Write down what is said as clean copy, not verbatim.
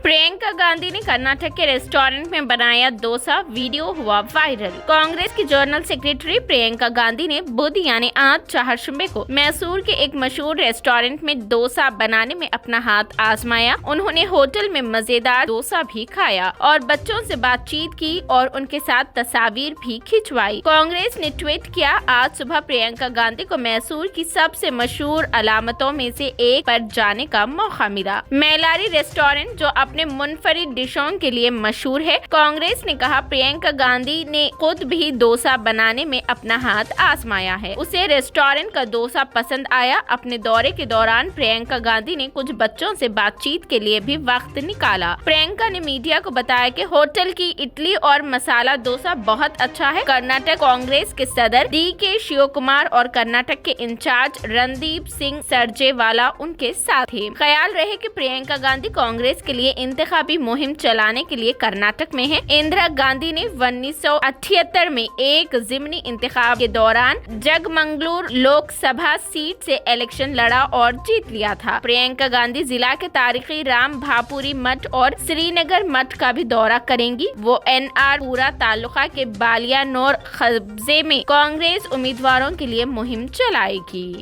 प्रियंका गांधी ने कर्नाटक के रेस्टोरेंट में बनाया डोसा, वीडियो हुआ वायरल। कांग्रेस की जनरल सेक्रेटरी प्रियंका गांधी ने बुध यानी आज 4 जुम्मे को मैसूर के एक मशहूर रेस्टोरेंट में डोसा बनाने में अपना हाथ आजमाया। उन्होंने होटल में मजेदार डोसा भी खाया और बच्चों से बातचीत की और उनके साथ तस्वीर भी खिंचवाई। कांग्रेस ने ट्वीट किया, आज सुबह प्रियंका गांधी को मैसूर की सबसे मशहूर अलामतों में से एक पर जाने का मौका मिला। मेलारी रेस्टोरेंट जो अपने मुनफरिद डिशों के लिए मशहूर है। कांग्रेस ने कहा, प्रियंका गांधी ने खुद भी डोसा बनाने में अपना हाथ आजमाया है। उसे रेस्टोरेंट का डोसा पसंद आया। अपने दौरे के दौरान प्रियंका गांधी ने कुछ बच्चों से बातचीत के लिए भी वक्त निकाला। प्रियंका ने मीडिया को बताया कि होटल की इडली और मसाला डोसा बहुत अच्छा है। कर्नाटक कांग्रेस के सदर DK शिवकुमार और कर्नाटक के इंचार्ज रणदीप सिंह सरजेवाला उनके साथ थे। ख्याल रहे कि प्रियंका गांधी कांग्रेस के लिए इंतखाबी मुहिम चलाने के लिए कर्नाटक में है। इंदिरा गांधी ने 1978 में एक जिमनी इंतखाब के दौरान जगमंगलूर लोकसभा सीट से इलेक्शन लड़ा और जीत लिया था। प्रियंका गांधी जिला के तारीखी राम भापुरी मठ और श्रीनगर मठ का भी दौरा करेंगी। वो NR पूरा तालुका के बालियानोर कस्बे में कांग्रेस उम्मीदवारों के लिए मुहिम चलाएगी।